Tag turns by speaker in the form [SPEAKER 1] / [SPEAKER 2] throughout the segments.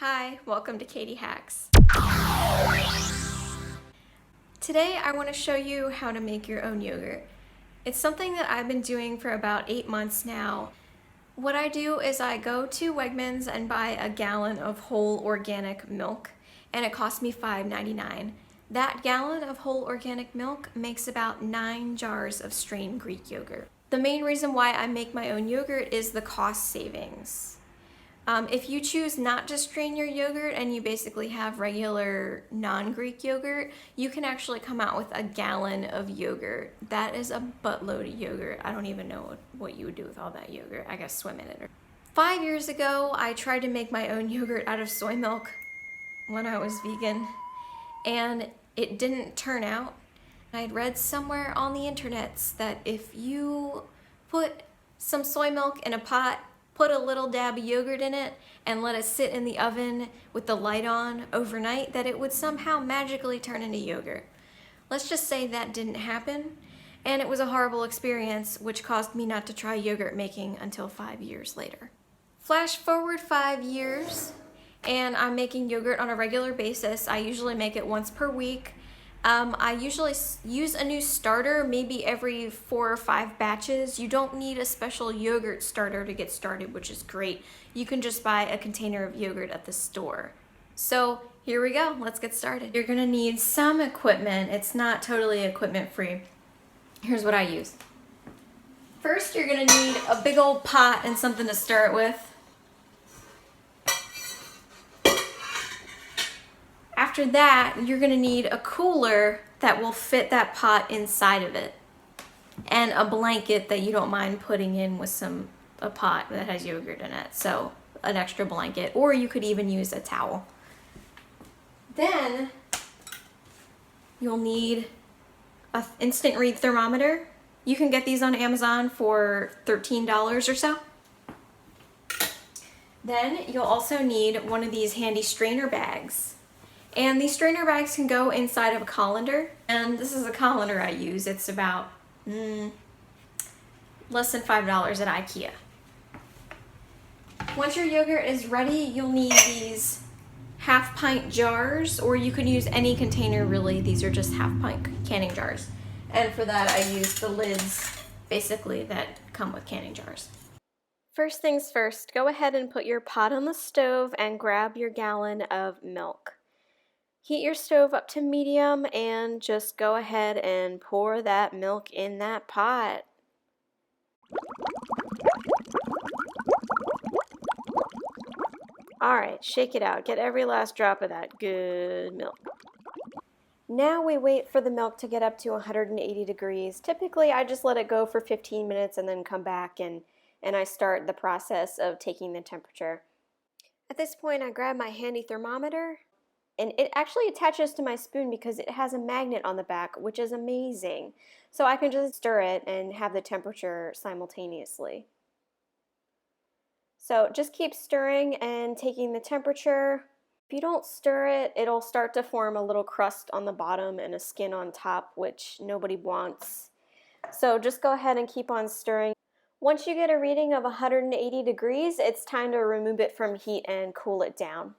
[SPEAKER 1] Hi, welcome to KatieHacks. Today I want to show you how to make your own yogurt. It's something that I've been doing for about 8 months now. What I do is I go to Wegmans and buy a gallon of whole organic milk, and it costs me $5.99. That gallon of whole organic milk makes about 9 jars of strained Greek yogurt. The main reason why I make my own yogurt is the cost savings. If you choose not to strain your yogurt and you basically have regular non-Greek yogurt, you can actually come out with a gallon of yogurt. That is a buttload of yogurt. I don't even know what you would do with all that yogurt. I guess swim in it. 5 years ago, I tried to make my own yogurt out of soy milk when I was vegan, and it didn't turn out. I'd read somewhere on the internets that if you put some soy milk in a pot, put a little dab of yogurt in it, and let it sit in the oven with the light on overnight, that it would somehow magically turn into yogurt. Let's just say that didn't happen, and it was a horrible experience, which caused me not to try yogurt making until 5 years later. Flash forward 5 years, and I'm making yogurt on a regular basis. I usually make it once per week. I usually use a new starter maybe every 4 or 5 batches. You don't need a special yogurt starter to get started, which is great. You can just buy a container of yogurt at the store. So here we go, let's get started. You're gonna need some equipment. It's not totally equipment free. Here's what I use. First, you're gonna need a big old pot and something to stir it with. After that, you're gonna need a cooler that will fit that pot inside of it, and a blanket that you don't mind putting in with a pot that has yogurt in it, so an extra blanket, or you could even use a towel. Then you'll need an instant read thermometer. You can get these on Amazon for $13 or so. Then you'll also need one of these handy strainer bags. And these strainer bags can go inside of a colander, and this is a colander I use. It's about less than $5 at IKEA. Once your yogurt is ready, you'll need these half-pint jars, or you can use any container really. These are just half-pint canning jars. And for that, I use the lids, basically, that come with canning jars. First things first, go ahead and put your pot on the stove and grab your gallon of milk. Heat your stove up to medium and just go ahead and pour that milk in that pot. Alright, shake it out. Get every last drop of that good milk. Now we wait for the milk to get up to 180 degrees. Typically, I just let it go for 15 minutes and then come back and I start the process of taking the temperature. At this point, I grab my handy thermometer. And it actually attaches to my spoon because it has a magnet on the back, which is amazing. So I can just stir it and have the temperature simultaneously. So just keep stirring and taking the temperature. If you don't stir it, it'll start to form a little crust on the bottom and a skin on top, which nobody wants. So just go ahead and keep on stirring. Once you get a reading of 180 degrees, it's time to remove it from heat and cool it down.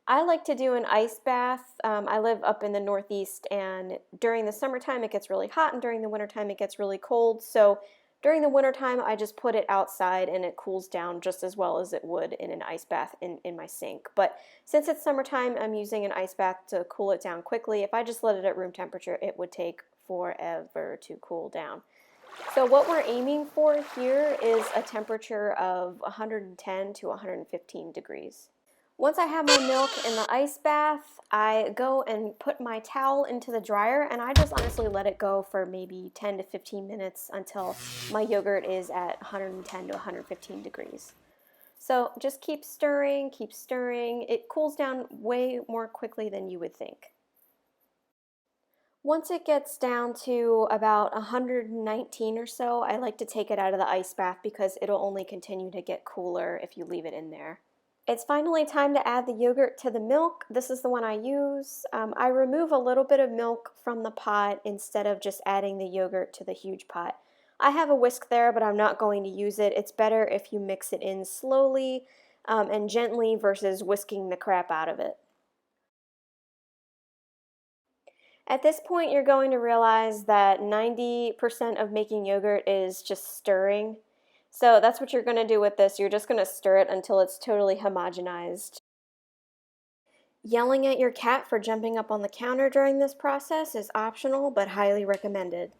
[SPEAKER 1] I like to do an ice bath. I live up in the Northeast, and during the summertime it gets really hot, and during the wintertime it gets really cold. So during the wintertime I just put it outside and it cools down just as well as it would in an ice bath in my sink. But since it's summertime, I'm using an ice bath to cool it down quickly. If I just let it at room temperature, it would take forever to cool down. So what we're aiming for here is a temperature of 110 to 115 degrees. Once I have my milk in the ice bath, I go and put my towel into the dryer, and I just honestly let it go for maybe 10 to 15 minutes until my yogurt is at 110 to 115 degrees. So just keep stirring, keep stirring. It cools down way more quickly than you would think. Once it gets down to about 119 or so, I like to take it out of the ice bath because it'll only continue to get cooler if you leave it in there. It's finally time to add the yogurt to the milk. This is the one I use. I remove a little bit of milk from the pot instead of just adding the yogurt to the huge pot. I have a whisk there, but I'm not going to use it. It's better if you mix it in slowly and gently versus whisking the crap out of it. At this point, you're going to realize that 90% of making yogurt is just stirring. So that's what you're going to do with this. You're just going to stir it until it's totally homogenized. Yelling at your cat for jumping up on the counter during this process is optional, but highly recommended.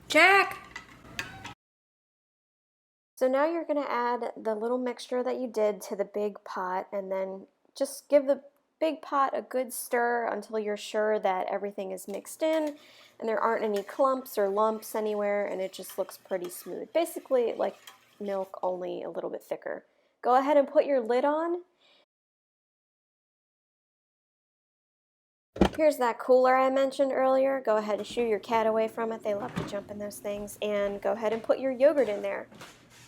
[SPEAKER 1] Jack! So now you're going to add the little mixture that you did to the big pot, and then just give the big pot a good stir until you're sure that everything is mixed in and there aren't any clumps or lumps anywhere, and it just looks pretty smooth. Basically like milk, only a little bit thicker. Go ahead and put your lid on. Here's that cooler I mentioned earlier. Go ahead and shoo your cat away from it. They love to jump in those things. And go ahead and put your yogurt in there.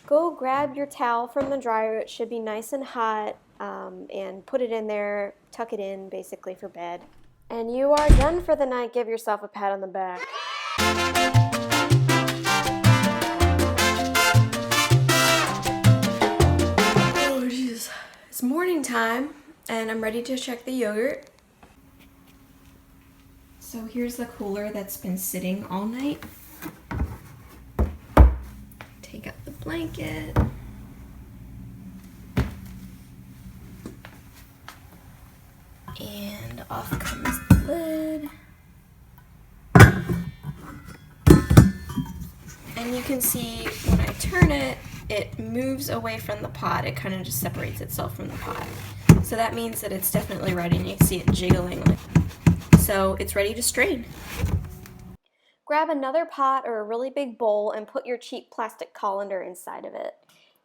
[SPEAKER 1] Go grab your towel from the dryer. It should be nice and hot, and put it in there. Tuck it in basically for bed. And you are done for the night. Give yourself a pat on the back. Oh, jeez. It's morning time, and I'm ready to check the yogurt. So here's the cooler that's been sitting all night. Take out the blanket. And off comes the lid. And you can see when I turn it, it moves away from the pot. It kind of just separates itself from the pot. So that means that it's definitely ready, and you can see it jiggling. So it's ready to strain. Grab another pot or a really big bowl and put your cheap plastic colander inside of it.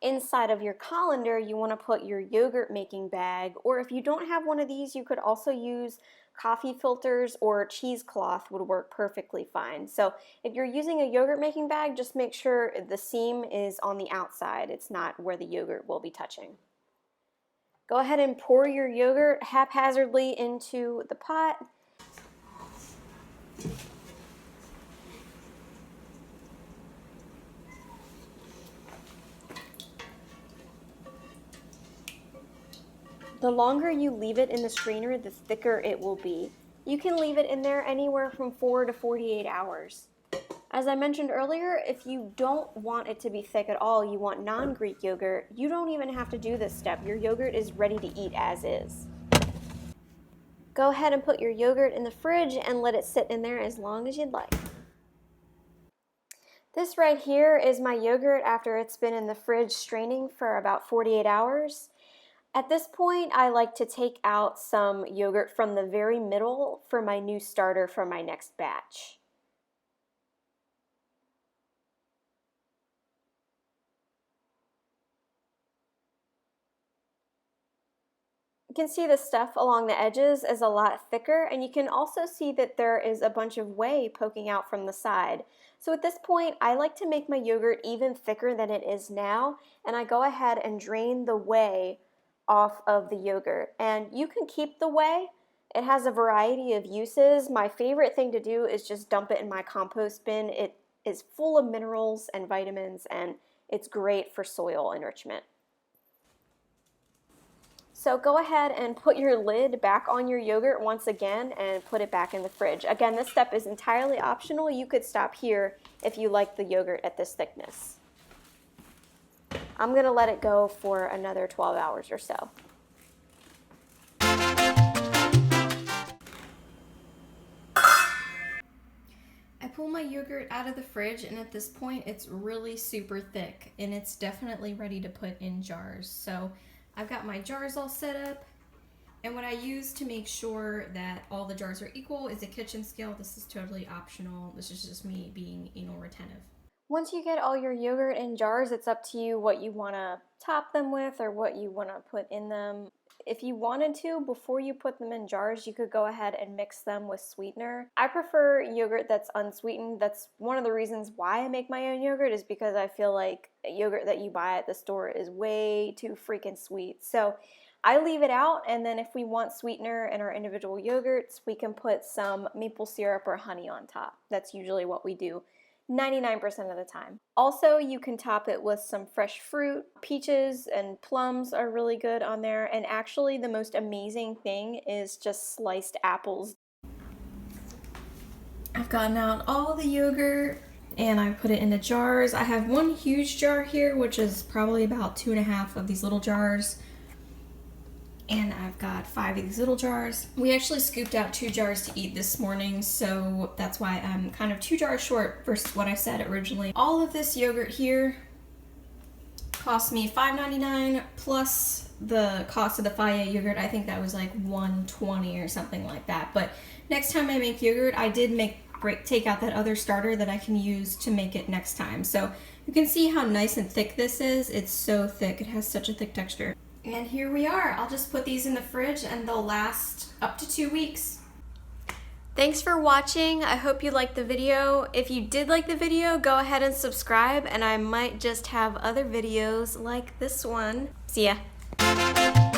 [SPEAKER 1] Inside of your colander, you want to put your yogurt making bag, or if you don't have one of these, you could also use coffee filters or cheesecloth would work perfectly fine. So if you're using a yogurt making bag, just make sure the seam is on the outside. It's not where the yogurt will be touching. Go ahead and pour your yogurt haphazardly into the pot. The longer you leave it in the strainer, the thicker it will be. You can leave it in there anywhere from 4 to 48 hours. As I mentioned earlier, if you don't want it to be thick at all, you want non-Greek yogurt, you don't even have to do this step. Your yogurt is ready to eat as is. Go ahead and put your yogurt in the fridge and let it sit in there as long as you'd like. This right here is my yogurt after it's been in the fridge straining for about 48 hours. At this point, I like to take out some yogurt from the very middle for my new starter for my next batch. You can see the stuff along the edges is a lot thicker, and you can also see that there is a bunch of whey poking out from the side. So at this point, I like to make my yogurt even thicker than it is now, and I go ahead and drain the whey off of the yogurt. And you can keep the whey. It has a variety of uses. My favorite thing to do is just dump it in my compost bin. It is full of minerals and vitamins, and it's great for soil enrichment. So go ahead and put your lid back on your yogurt once again and put it back in the fridge. Again, this step is entirely optional. You could stop here if you like the yogurt at this thickness. I'm going to let it go for another 12 hours or so. I pull my yogurt out of the fridge, and at this point it's really super thick, and it's definitely ready to put in jars. So I've got my jars all set up, and what I use to make sure that all the jars are equal is a kitchen scale. This is totally optional. This is just me being anal retentive. Once you get all your yogurt in jars, it's up to you what you want to top them with or what you want to put in them. If you wanted to, before you put them in jars, you could go ahead and mix them with sweetener. I prefer yogurt that's unsweetened. That's one of the reasons why I make my own yogurt, is because I feel like yogurt that you buy at the store is way too freaking sweet. So I leave it out, and then if we want sweetener in our individual yogurts, we can put some maple syrup or honey on top. That's usually what we do. 99% of the time. Also, you can top it with some fresh fruit. Peaches and plums are really good on there. And actually, the most amazing thing is just sliced apples. I've gotten out all the yogurt and I put it into jars. I have one huge jar here, which is probably about 2.5 of these little jars. And I've got 5 of these little jars. We actually scooped out 2 jars to eat this morning, so that's why I'm kind of 2 jars short versus what I said originally. All of this yogurt here cost me $5.99 plus the cost of the Faya yogurt. I think that was like $1.20 or something like that. But next time I make yogurt, I did take out that other starter that I can use to make it next time. So you can see how nice and thick this is. It's so thick. It has such a thick texture. And here we are. I'll just put these in the fridge and they'll last up to 2 weeks. Thanks for watching. I hope you liked the video. If you did like the video, go ahead and subscribe, and I might just have other videos like this one. See ya.